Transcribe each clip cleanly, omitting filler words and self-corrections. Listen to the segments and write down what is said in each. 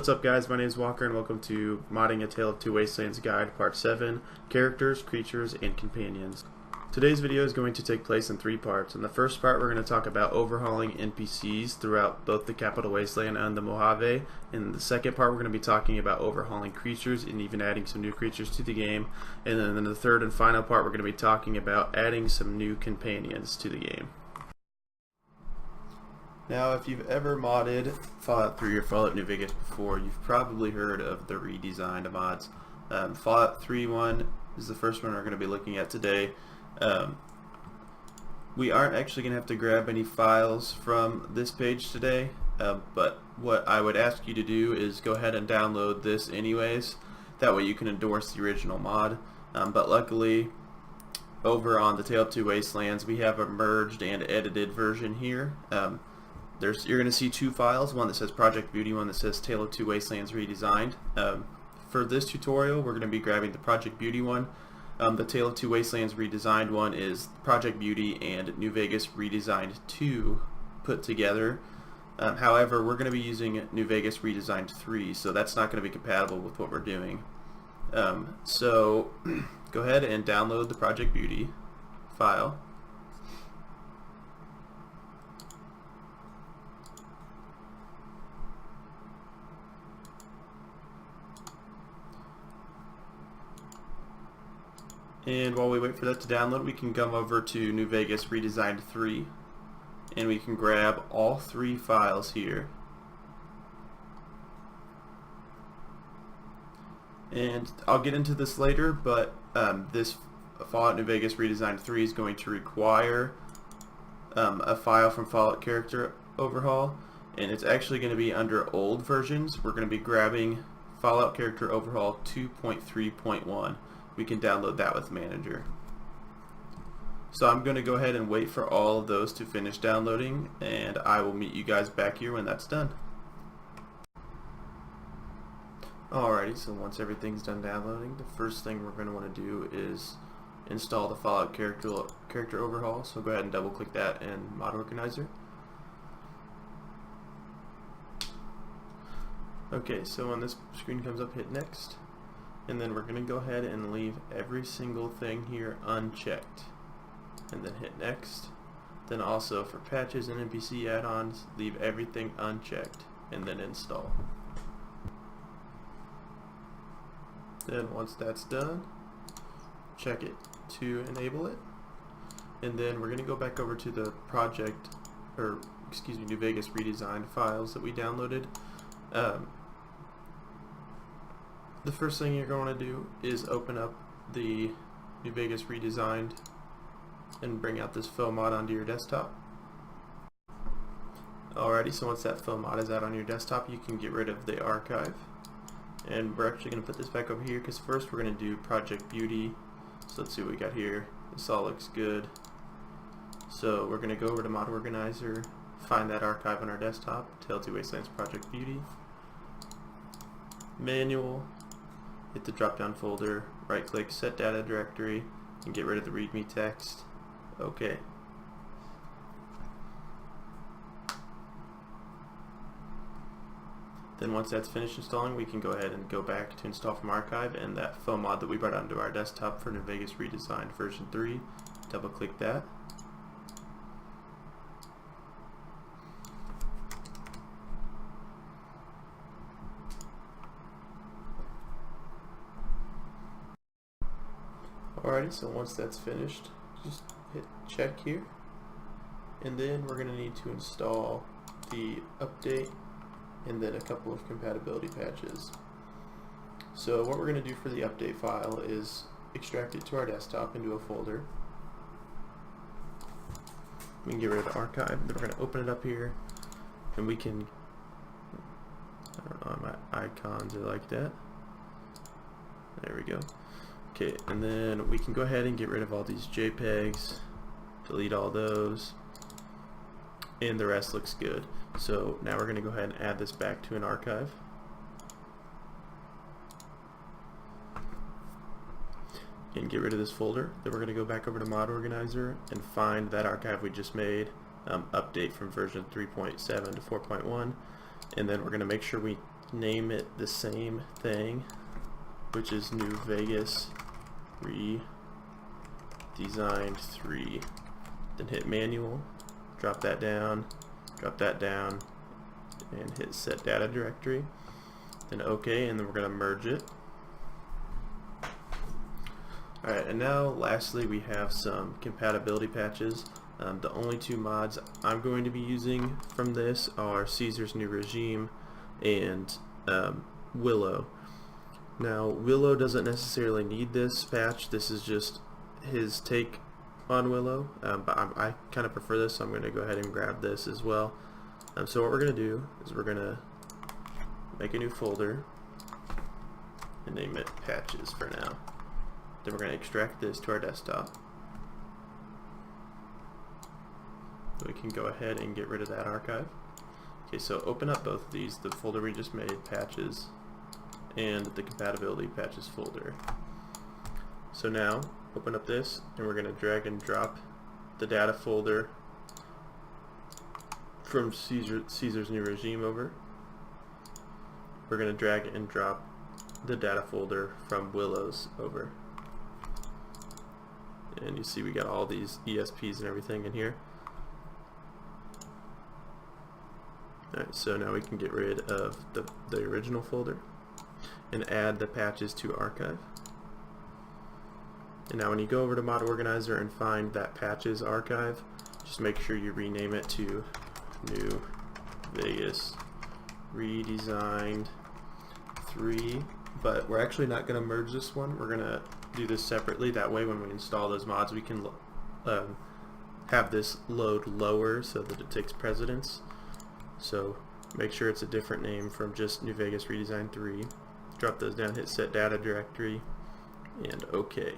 What's up guys, my name is Walker and welcome to Modding A Tale of Two Wastelands Guide Part 7, Characters, Creatures, and Companions. Today's video is going to take place in 3 parts. In the first part we're going to talk about overhauling NPCs throughout both the capital wasteland and the Mojave. In the second part we're going to be talking about overhauling creatures and even adding some new creatures to the game. And then in the third and final part we're going to be talking about adding some new companions to the game. Now, if you've ever modded Fallout 3 or Fallout New Vegas before, you've probably heard of the redesigned mods. Fallout 3.1 is the first one we're going to be looking at today. We aren't actually going to have to grab any files from this page today, but what I would ask you to do is go ahead and download this anyways. That way you can endorse the original mod. But luckily, over on the Tale of Two Wastelands, we have a merged and edited version here. You're going to see 2 files, one that says Project Beauty, one that says Tale of Two Wastelands Redesigned. For this tutorial we're going to be grabbing the Project Beauty one. The Tale of Two Wastelands Redesigned one is Project Beauty and New Vegas Redesigned 2 put together. However, we're going to be using New Vegas Redesigned 3, so that's not going to be compatible with what we're doing. So go ahead and download the Project Beauty file. And while we wait for that to download, we can come over to New Vegas Redesigned 3 and we can grab all 3 files here. And I'll get into this later, but this Fallout New Vegas Redesigned 3 is going to require a file from Fallout Character Overhaul, and it's actually going to be under old versions. We're going to be grabbing Fallout Character Overhaul 2.3.1. We can download that with Manager. So I'm going to go ahead and wait for all of those to finish downloading, and I will meet you guys back here when that's done. Alrighty, so once everything's done downloading, the first thing we're going to want to do is install the Fallout character Overhaul. So go ahead and double click that in Mod Organizer. Okay, so when this screen comes up, hit Next. And then we're going to go ahead and leave every single thing here unchecked. And then hit Next. Then also for patches and NPC add-ons, leave everything unchecked. And then install. Then once that's done, check it to enable it. And then we're going to go back over to the New Vegas Redesigned files that we downloaded. The first thing you're going to do is open up the New Vegas Redesigned and bring out this faux mod onto your desktop. Alrighty, so once that faux mod is out on your desktop, you can get rid of the archive. And we're actually going to put this back over here because first we're going to do Project Beauty. So let's see what we got here. This all looks good. So we're going to go over to Mod Organizer, find that archive on our desktop, Tale of Two Wastelands Project Beauty. Manual. Hit the drop down folder, right click, set data directory, and get rid of the readme text. OK. Then once that's finished installing, we can go ahead and go back to install from archive, and that faux mod that we brought onto our desktop for New Vegas Redesigned version 3, double click that. Alrighty, so once that's finished, just hit check here, and then we're going to need to install the update and then a couple of compatibility patches. So what we're going to do for the update file is extract it to our desktop into a folder. We can get rid of the archive, then we're going to open it up here, and we can, I don't know, my icons are like that. There we go. Okay, and then we can go ahead and get rid of all these JPEGs, delete all those, and the rest looks good. So now we're going to go ahead and add this back to an archive. And get rid of this folder. Then we're going to go back over to Mod Organizer and find that archive we just made, update from version 3.7 to 4.1, and then we're going to make sure we name it the same thing, which is New Vegas Redesigned 3. Then hit manual, drop that down, and hit set data directory. Then OK, and then we're going to merge it. Alright, and now lastly we have some compatibility patches. The only two mods I'm going to be using from this are Caesar's New Regime and Willow. Now Willow doesn't necessarily need this patch, this is just his take on Willow, but I kind of prefer this, so I'm going to go ahead and grab this as well. So what we're going to do is we're going to make a new folder and name it Patches for now. Then we're going to extract this to our desktop. So we can go ahead and get rid of that archive. Okay, so open up both of these, the folder we just made, Patches, and the compatibility patches folder. So now open up this, and we're going to drag and drop the data folder from Caesar's New Regime over. We're going to drag and drop the data folder from Willow's over. And you see we got all these ESPs and everything in here. Alright, so now we can get rid of the original folder and add the patches to archive. And now when you go over to Mod Organizer and find that patches archive, just make sure you rename it to New Vegas Redesigned 3. But we're actually not going to merge this one. We're going to do this separately. That way when we install those mods we can have this load lower so that it takes precedence. So make sure it's a different name from just New Vegas Redesigned 3. Drop those down, hit set data directory, and OK.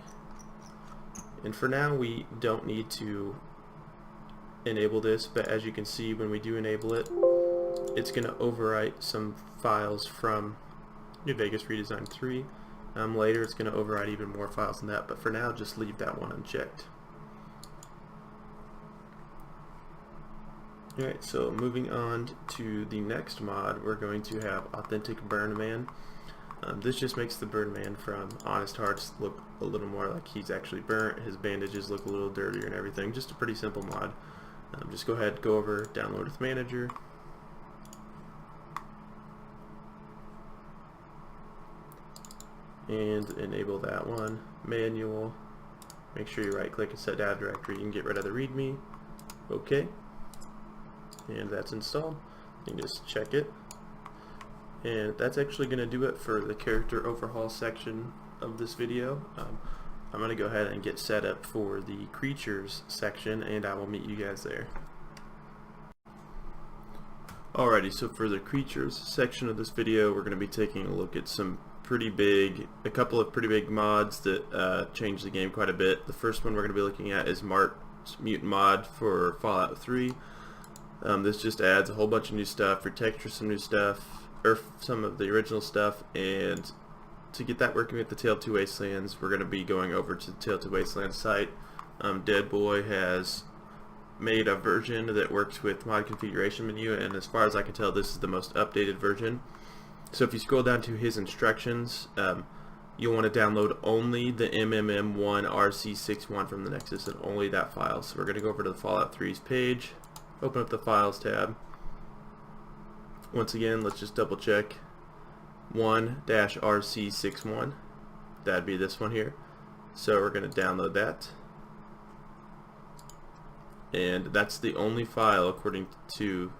And for now we don't need to enable this, but as you can see when we do enable it, it's going to overwrite some files from New Vegas Redesigned 3. Later it's going to override even more files than that, but for now just leave that one unchecked. Alright, so moving on to the next mod, we're going to have Authentic Burn Man. This just makes the Burn Man from Honest Hearts look a little more like he's actually burnt. His bandages look a little dirtier and everything. Just a pretty simple mod. Just go ahead, go over, download with Manager. And enable that one. Manual. Make sure you right click and set data directory. You can get rid of the README. OK. And that's installed. You can just check it. And that's actually going to do it for the character overhaul section of this video. I'm going to go ahead and get set up for the creatures section, and I will meet you guys there. Alrighty, so for the creatures section of this video, we're going to be taking a look at a couple of pretty big mods that change the game quite a bit. The first one we're going to be looking at is Mart's Mutant mod for Fallout 3. This just adds a whole bunch of new stuff, retextures some new stuff, or some of the original stuff, and to get that working with the Tale 2 Wastelands, we're going to be going over to the Tale 2 Wastelands site. Dead Boy has made a version that works with mod configuration menu, and as far as I can tell, this is the most updated version. So if you scroll down to his instructions, you'll want to download only the MMM1 RC61 from the Nexus, and only that file. So we're going to go over to the Fallout 3's page, open up the Files tab. Once again, let's just double check 1-RC61. That'd be this one here. So we're going to download that. And that's the only file according to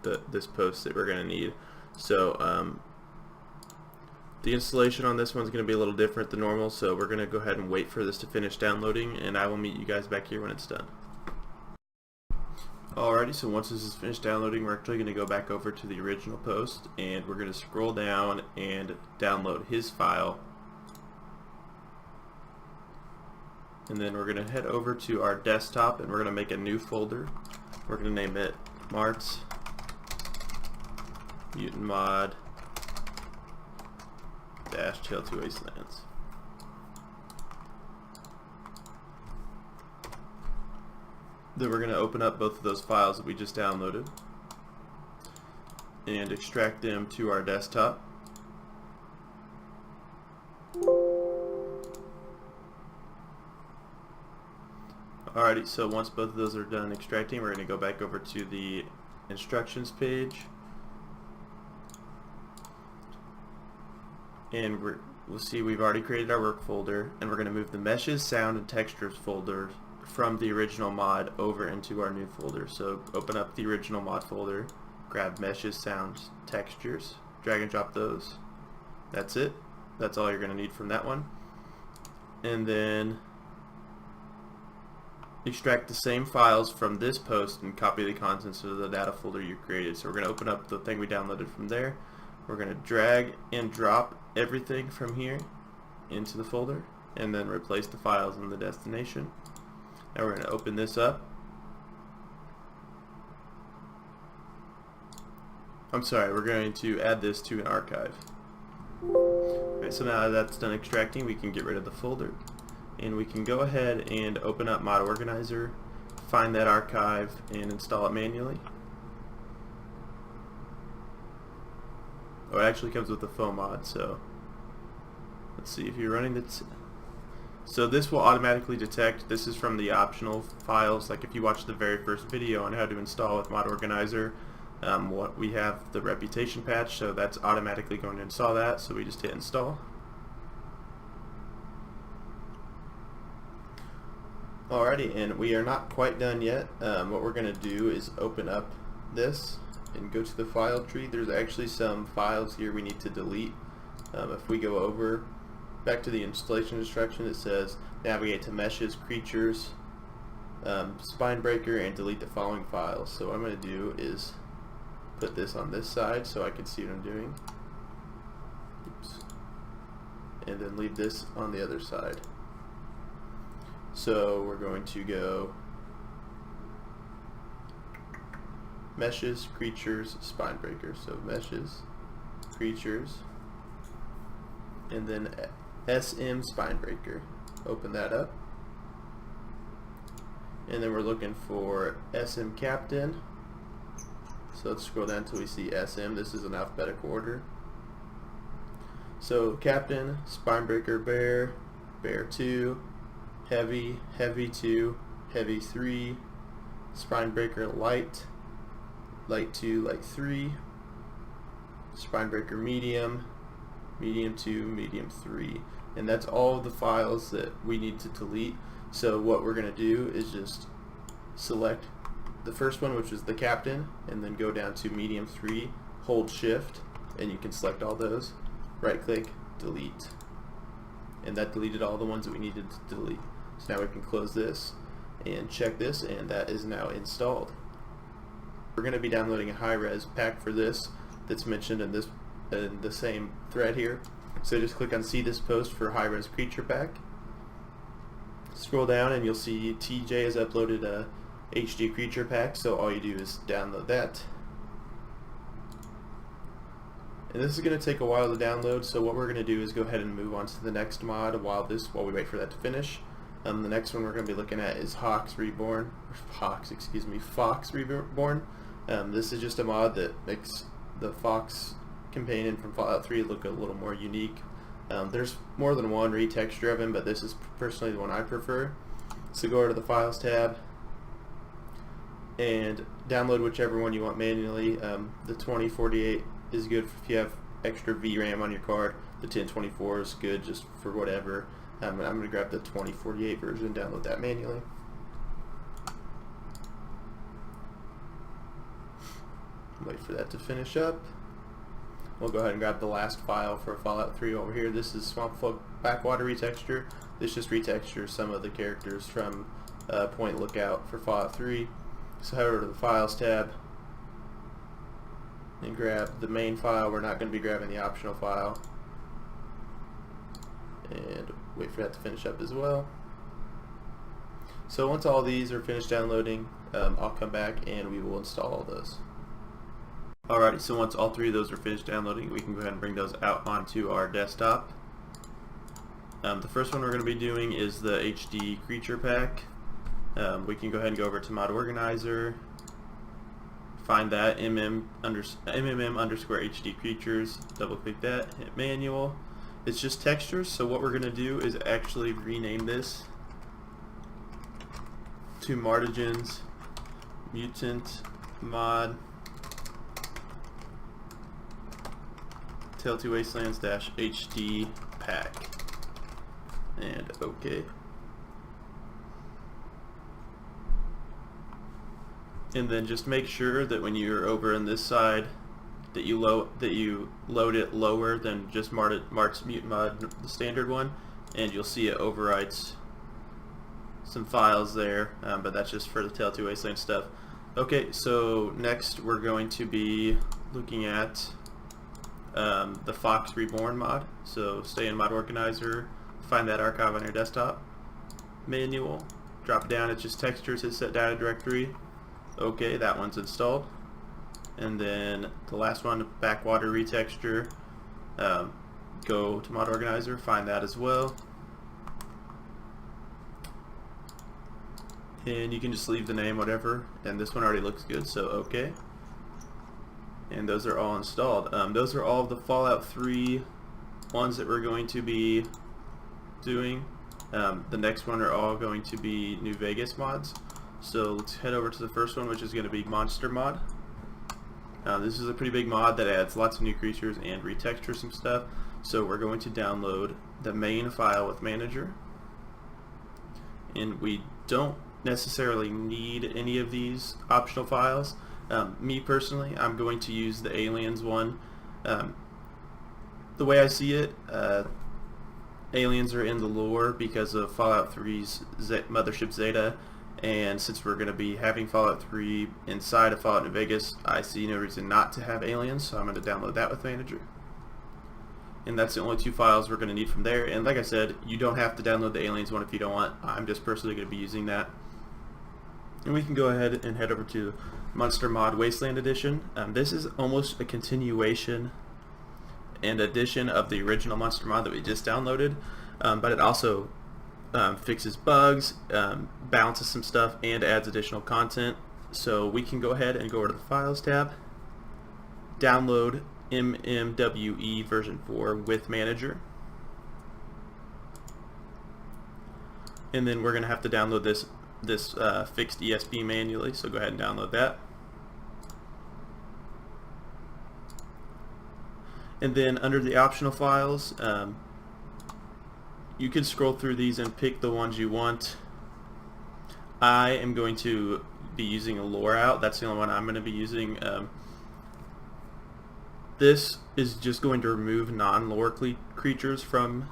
this post that we're going to need. So the installation on this one's going to be a little different than normal, so we're going to go ahead and wait for this to finish downloading, and I will meet you guys back here when it's done. Alrighty, so once this is finished downloading, we're actually going to go back over to the original post, and we're going to scroll down and download his file. And then we're going to head over to our desktop, and we're going to make a new folder. We're going to name it Mart's Mutant Mod Tale 2 Wastelands. Then we're going to open up both of those files that we just downloaded. and extract them to our desktop. Alrighty, so once both of those are done extracting, we're going to go back over to the instructions page, and we'll see we've already created our work folder, and we're going to move the meshes, sound, and textures folder from the original mod over into our new folder. So open up the original mod folder, grab meshes, sounds, textures, drag and drop those. That's it. That's all you're going to need from that one. And then extract the same files from this post and copy the contents of the data folder you created. So we're going to open up the thing we downloaded from there. We're going to drag and drop everything from here into the folder and then replace the files in the destination. Now we're going to open this up. I'm sorry, we're going to add this to an archive. Okay, so now that's done extracting, we can get rid of the folder. And we can go ahead and open up Mod Organizer, find that archive, and install it manually. Oh, it actually comes with the foam mod, so let's see if you're running this. So this will automatically detect, this is from the optional files, like if you watch the very first video on how to install with Mod Organizer, what we have the reputation patch, so that's automatically going to install that, so we just hit install. Alrighty, and we are not quite done yet. What we're going to do is open up this and go to the file tree. There's actually some files here we need to delete. If we go over back to the installation instruction, it says navigate to meshes, creatures, spine breaker, and delete the following files. So what I'm going to do is put this on this side so I can see what I'm doing. Oops. And then leave this on the other side. So we're going to go meshes, creatures, spine breaker. So meshes, creatures, and then SM spine breaker. Open that up. And then we're looking for SM captain. So let's scroll down until we see SM. This is in alphabetical order. So captain, spine breaker, bear, bear 2, heavy, heavy 2, heavy 3, spine breaker light, light 2, light 3, spine breaker medium, medium 2, medium 3. And that's all of the files that we need to delete. So what we're going to do is just select the first one, which is the captain, and then go down to medium 3, hold shift, and you can select all those, right click, delete. And that deleted all the ones that we needed to delete. So now we can close this and check this, and that is now installed. We're going to be downloading a high-res pack for this that's mentioned in the same thread here. So just click on see this post for high-res creature pack. Scroll down and you'll see TJ has uploaded a HD creature pack, so all you do is download that. And this is going to take a while to download, so what we're going to do is go ahead and move on to the next mod while we wait for that to finish. The next one we're going to be looking at is Fox Reborn. This is just a mod that makes the Fox companion from Fallout 3 look a little more unique. There's more than one retexture of him, but this is personally the one I prefer. So go over to the Files tab and download whichever one you want manually. The 2048 is good if you have extra VRAM on your card. The 1024 is good just for whatever. I'm going to grab the 2048 version and download that manually. Wait for that to finish up. We'll go ahead and grab the last file for Fallout 3 over here. This is Swamp Folk Backwater retexture. This just retextures some of the characters from Point Lookout for Fallout 3. So head over to the Files tab and grab the main file. We're not going to be grabbing the optional file. And wait for that to finish up as well. So once all these are finished downloading, I'll come back and we will install all those. Alrighty, so once all three of those are finished downloading, we can go ahead and bring those out onto our desktop. The first one we're going to be doing is the HD creature pack. We can go ahead and go over to Mod Organizer, find that, mmm underscore HD creatures, double click that, hit manual. It's just textures, so what we're going to do is actually rename this to Martigen's Mutant Mod Tale2 Wastelands -HD pack, and OK. And then just make sure that when you're over on this side that you load it lower than just Mart's Mutant Mod, the standard one, and you'll see it overwrites some files there, but that's just for the Tale2 Wastelands stuff. Okay, so next we're going to be looking at the Fox Reborn mod. So stay in Mod Organizer, find that archive on your desktop, manual, drop it down, it's just textures, hit set data directory. Okay, that one's installed. And then the last one, backwater retexture, go to Mod Organizer, find that as well. And you can just leave the name, whatever, and this one already looks good, so okay. And those are all installed. Those are all of the Fallout 3 ones that we're going to be doing. The next one are all going to be New Vegas mods. So let's head over to the first one, which is going to be Monster Mod. This is a pretty big mod that adds lots of new creatures and retextures some stuff. So we're going to download the main file with Manager. And we don't necessarily need any of these optional files. Me personally, I'm going to use the Aliens one. The way I see it, aliens are in the lore because of Fallout 3's Mothership Zeta, and since we're going to be having Fallout 3 inside of Fallout New Vegas, I see no reason not to have aliens, so I'm going to download that with Manager. And that's the only two files we're going to need from there. And like I said, you don't have to download the aliens one if you don't want. I'm just personally going to be using that. And we can go ahead and head over to Monster Mod Wasteland Edition. This is almost a continuation and addition of the original Monster Mod that we just downloaded, but it also fixes bugs, balances some stuff, and adds additional content. So we can go ahead and go over to the Files tab, download MMWE version 4 with Manager, and then we're going to have to download this fixed ESB manually, so go ahead and download that. And then under the optional files, you can scroll through these and pick the ones you want. I am going to be using a lore out. That's the only one I'm going to be using. This is just going to remove non-lore creatures from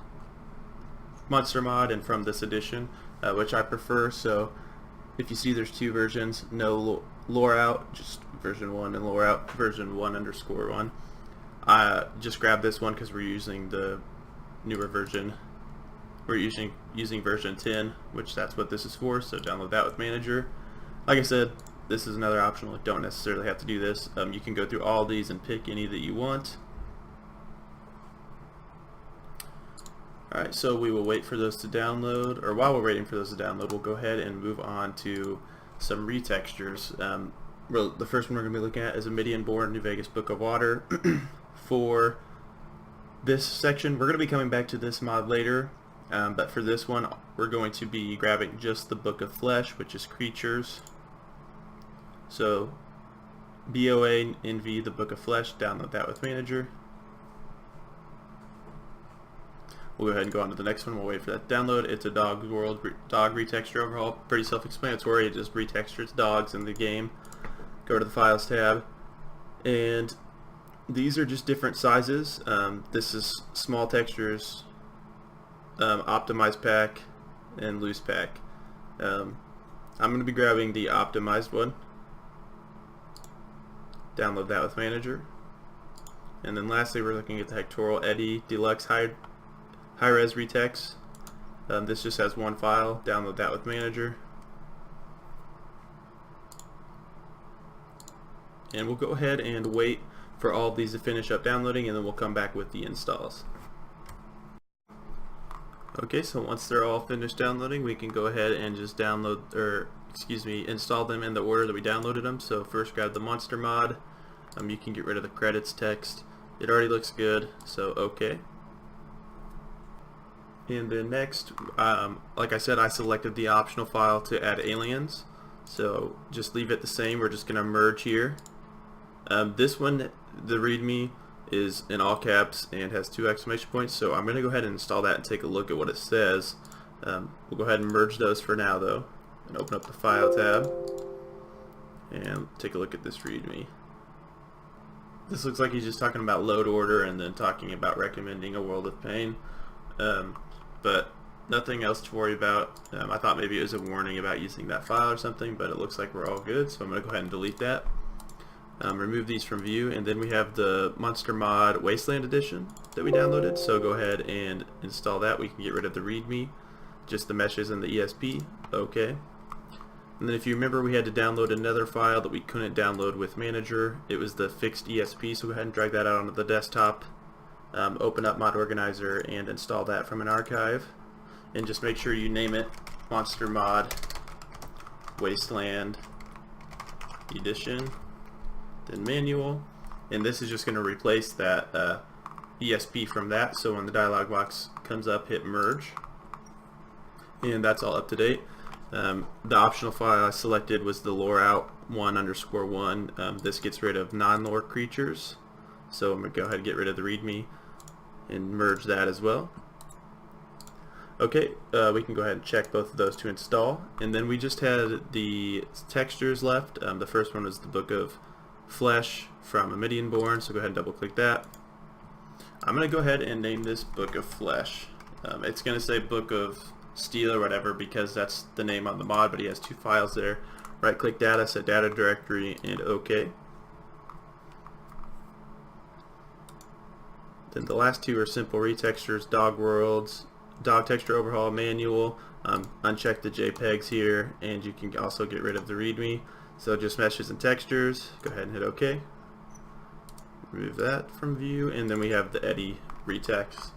Monster Mod and from this edition, which I prefer. So if you see there's two versions, no lore out, just version 1, and lore out version 1_1. Just grab this one because we're using the newer version. We're using version 10, which that's what this is for, so download that with Manager. Like I said, this is another optional. You don't necessarily have to do this. You can go through all these and pick any that you want. Alright, so we will wait for those to download, or while we're waiting for those to download, we'll go ahead and move on to some retextures. Well, the first one we're going to be looking at is a Midian-born New Vegas Book of Water. For this section, we're going to be coming back to this mod later, but for this one, we're going to be grabbing just the Book of Flesh, which is creatures. So, BOA NV, the Book of Flesh, download that with Manager. We'll go ahead and go on to the next one. We'll wait for that to download. It's a Dog World dog retexture overhaul. Pretty self-explanatory. It just retextures dogs in the game. Go to the Files tab, and these are just different sizes. This is small textures, optimized pack, and loose pack. I'm going to be grabbing the optimized one. Download that with Manager. And then lastly, we're looking at the Hectoral Eddy Deluxe High-Res Retex. This just has one file. Download that with Manager. And we'll go ahead and wait for all of these to finish up downloading, and then we'll come back with the installs. Okay, so once they're all finished downloading, we can go ahead and just download or install them in the order that we downloaded them. So first grab the monster mod. You can get rid of the credits text. It already looks good, so okay. And then next, like I said, I selected the optional file to add aliens. So just leave it the same. We're just going to merge here. This one, the README, is in all caps and has 2 exclamation points. So I'm going to go ahead and install that and take a look at what it says. We'll go ahead and merge those for now, though, and open up the File tab and take a look at this README. This looks like he's just talking about load order and then talking about recommending a World of Pain. But nothing else to worry about. I thought maybe it was a warning about using that file or something, but it looks like we're all good, so I'm going to go ahead and delete that. Remove these from view, and then we have the Monster Mod Wasteland Edition that we downloaded, so go ahead and install that. We can get rid of the README, just the meshes and the ESP. Okay. And then if you remember, we had to download another file that we couldn't download with Manager. It was the fixed ESP, so go ahead and drag that out onto the desktop. Open up Mod Organizer and install that from an archive, and just make sure you name it Monster Mod Wasteland Edition, then Manual, and this is just going to replace that ESP from that. So when the dialog box comes up, hit merge, and that's all up to date. The optional file I selected was the loreout 1_1. This gets rid of non-lore creatures, so I'm going to go ahead and get rid of the README and merge that as well. Okay, we can go ahead and check both of those to install, and then we just had the textures left. The first one was the Book of Flesh from Amidian Born, so go ahead and double click that. I'm going to go ahead and name this Book of Flesh. It's going to say Book of Steel or whatever because that's the name on the mod, but he has 2 files there. Right click data, set data directory, and OK. Then the last 2 are simple retextures, dog worlds, dog texture overhaul, manual. Uncheck the JPEGs here, and you can also get rid of the README. So just meshes and textures. Go ahead and hit OK. Remove that from view, and then we have the Eddy retext.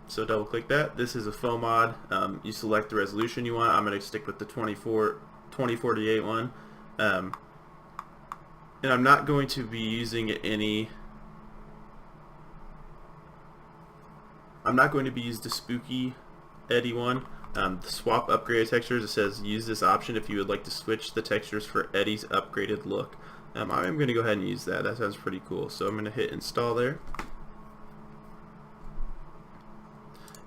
So double click that. This is a faux mod. You select the resolution you want. I'm going to stick with the 2048 one. And I'm not going to be using any. I'm not going to be using the spooky Eddy one. The swap upgraded textures, it says use this option if you would like to switch the textures for Eddy's upgraded look. I'm going to go ahead and use that. That sounds pretty cool. So I'm going to hit install there.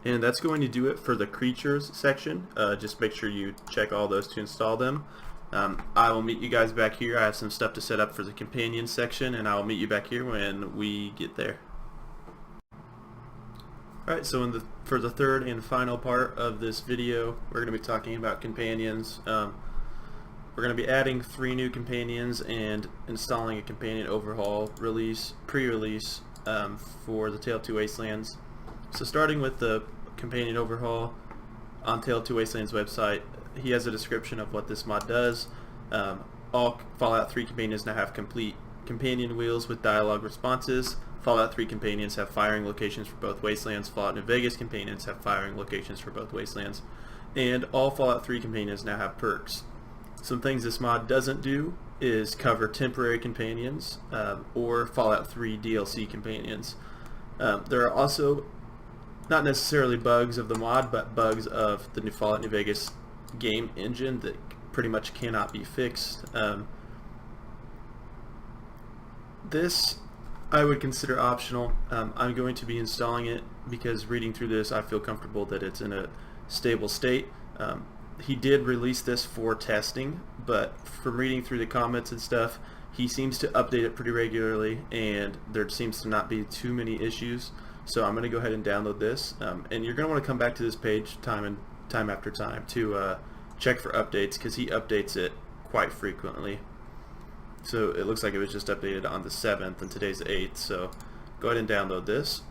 And that's going to do it for the creatures section. Just make sure you check all those to install them. I will meet you guys back here. I have some stuff to set up for the companion section, and I will meet you back here when we get there. Alright, so for the third and final part of this video, we're going to be talking about companions. We're going to be adding 3 new companions and installing a companion overhaul pre-release for the Tale 2 Wastelands. So starting with the companion overhaul on Tale 2 Wastelands website, he has a description of what this mod does. All Fallout 3 companions now have complete companion wheels with dialogue responses. Fallout 3 companions have firing locations for both Wastelands. Fallout New Vegas companions have firing locations for both Wastelands. And all Fallout 3 companions now have perks. Some things this mod doesn't do is cover temporary companions or Fallout 3 DLC companions. There are also not necessarily bugs of the mod, but bugs of the new Fallout New Vegas game engine that pretty much cannot be fixed. This I would consider optional. I'm going to be installing it because reading through this I feel comfortable that it's in a stable state. He did release this for testing, but from reading through the comments and stuff, he seems to update it pretty regularly and there seems to not be too many issues. So I'm going to go ahead and download this, and you're going to want to come back to this page time after time to check for updates because he updates it quite frequently. So it looks like it was just updated on the 7th and today's the 8th, so go ahead and download this.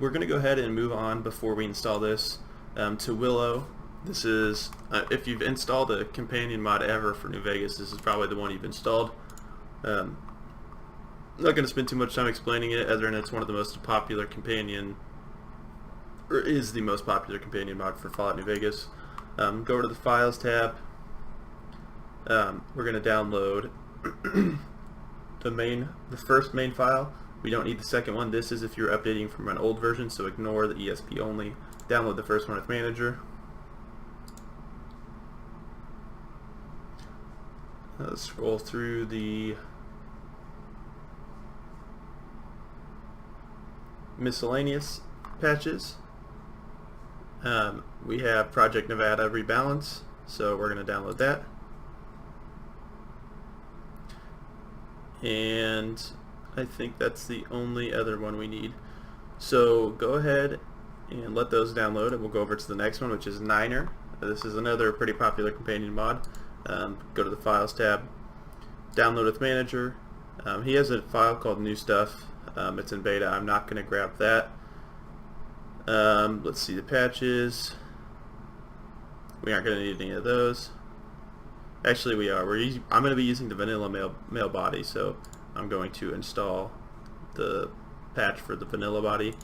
We're going to go ahead and move on before we install this to Willow. This is, if you've installed a companion mod ever for New Vegas, this is probably the one you've installed. I'm not going to spend too much time explaining it, other than it's one of the most popular companion or is the most popular companion mod for Fallout New Vegas. Go over to the Files tab. We're going to download the first main file. We don't need the second one. This is if you're updating from an old version, so ignore the ESP only. Download the first one with Manager. Let's scroll through the miscellaneous patches. We have Project Nevada Rebalance, so we're going to download that. And I think that's the only other one we need. So go ahead and let those download, and we'll go over to the next one, which is Niner. This is another pretty popular companion mod. Go to the Files tab, download with Manager. He has a file called New Stuff. It's in beta. I'm not going to grab that. Let's see the patches. We aren't going to need any of those. Actually, we are. I'm going to be using the vanilla male body, so I'm going to install the patch for the vanilla body.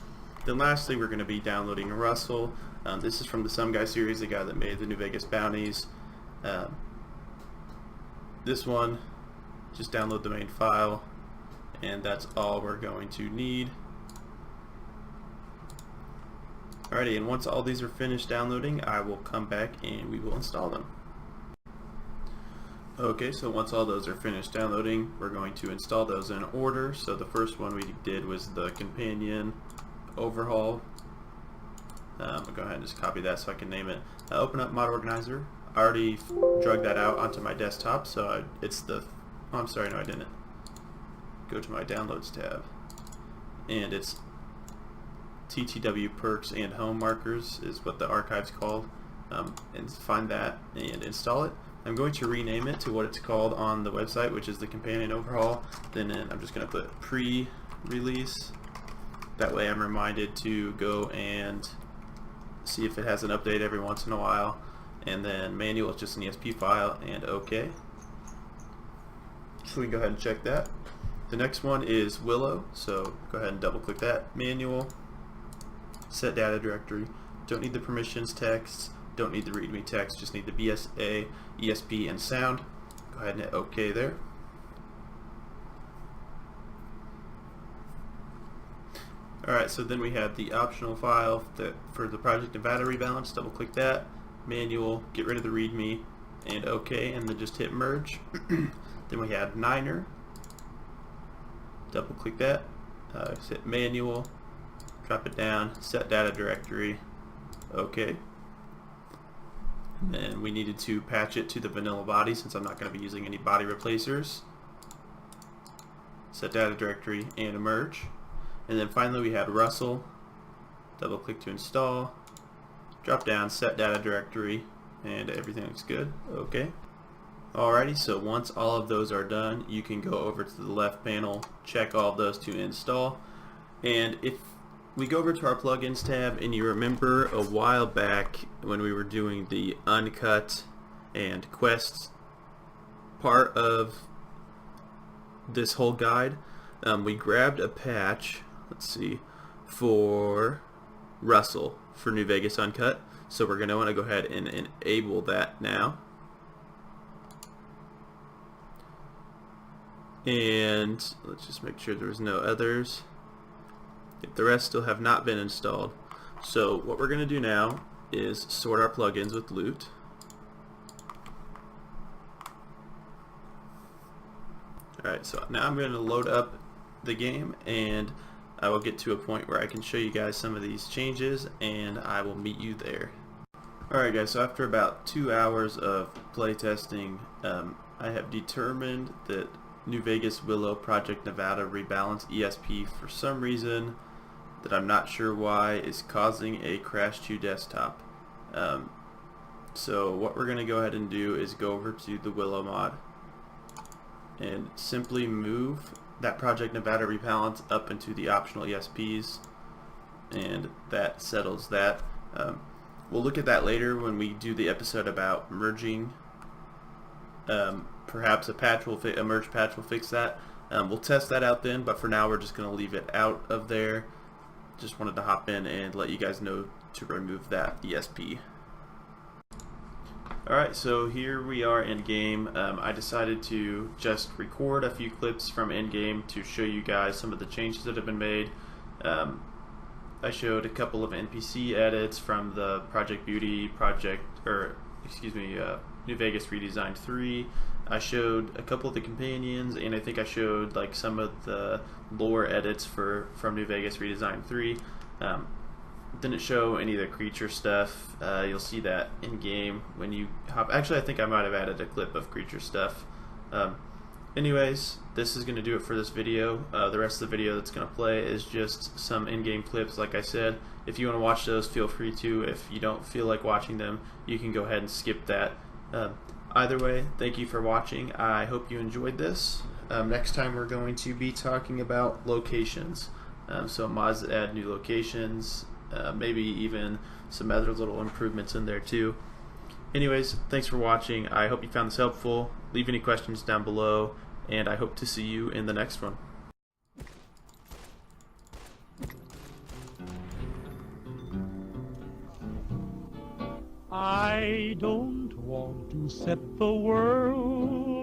Then lastly, we're going to be downloading Russell. This is from the Some Guy series, the guy that made the New Vegas bounties. This one, just download the main file, and that's all we're going to need. Alrighty, and once all these are finished downloading, I will come back and we will install them. Okay, so once all those are finished downloading, we're going to install those in order. So the first one we did was the companion overhaul. I'll go ahead and just copy that so I can name it. Open up Mod Organizer. I already drug that out onto my desktop, so it's the... Oh, I'm sorry, no I didn't. Go to my Downloads tab, and it's TTW Perks and Home Markers is what the archive's called. And find that and install it. I'm going to rename it to what it's called on the website, which is the Companion Overhaul. Then I'm just going to put pre-release. That way I'm reminded to go and see if it has an update every once in a while. And then manual is just an ESP file, and OK. So we can go ahead and check that. The next one is Willow, so go ahead and double click that. Manual, set data directory. Don't need the permissions text, don't need the readme text, just need the BSA, ESP, and sound. Go ahead and hit OK there. Alright, so then we have the optional file for the Project Nevada Rebalance. Double click that. Manual, get rid of the readme, and OK, and then just hit merge. Then we have Niner. Double click that. Hit manual, drop it down, set data directory, OK. And then we needed to patch it to the vanilla body since I'm not going to be using any body replacers. Set data directory and merge. And then finally we had Russell. Double click to install. Drop down, set data directory, and everything looks good. OK. Alrighty, so once all of those are done, you can go over to the left panel, check all of those to install. And if we go over to our plugins tab, and you remember a while back when we were doing the uncut and quests part of this whole guide, we grabbed a patch, let's see, for Russell for New Vegas Uncut. So we're going to want to go ahead and enable that now. And let's just make sure there's no others. If the rest still have not been installed. So what we're going to do now is sort our plugins with loot. Alright, so now I'm going to load up the game, and I will get to a point where I can show you guys some of these changes, and I will meet you there. Alright guys, so after about 2 hours of playtesting, I have determined that New Vegas Willow Project Nevada Rebalance ESP, for some reason that I'm not sure why, is causing a crash to desktop. So what we're going to go ahead and do is go over to the Willow mod and simply move that Project Nevada Rebalance up into the optional ESPs, and that settles that. We'll look at that later when we do the episode about merging. Perhaps a merge patch will fix that. We'll test that out then, but for now we're just going to leave it out of there. Just wanted to hop in and let you guys know to remove that ESP. Alright, so here we are in game. I decided to just record a few clips from in-game to show you guys some of the changes that have been made. I showed a couple of NPC edits from the Project Beauty project, New Vegas Redesigned 3. I showed a couple of the companions, and I think I showed like some of the lore edits from New Vegas Redesigned 3. Didn't show any of the creature stuff. You'll see that in game when you hop. Actually, I think I might have added a clip of creature stuff. Anyways, this is going to do it for this video. The rest of the video that's going to play is just some in-game clips, like I said. If you want to watch those, feel free to. If you don't feel like watching them, you can go ahead and skip that. Either way, thank you for watching. I hope you enjoyed this. Next time we're going to be talking about locations. So mods that add new locations, maybe even some other little improvements in there too. Anyways, thanks for watching. I hope you found this helpful. Leave any questions down below, and I hope to see you in the next one. I don't want to set the world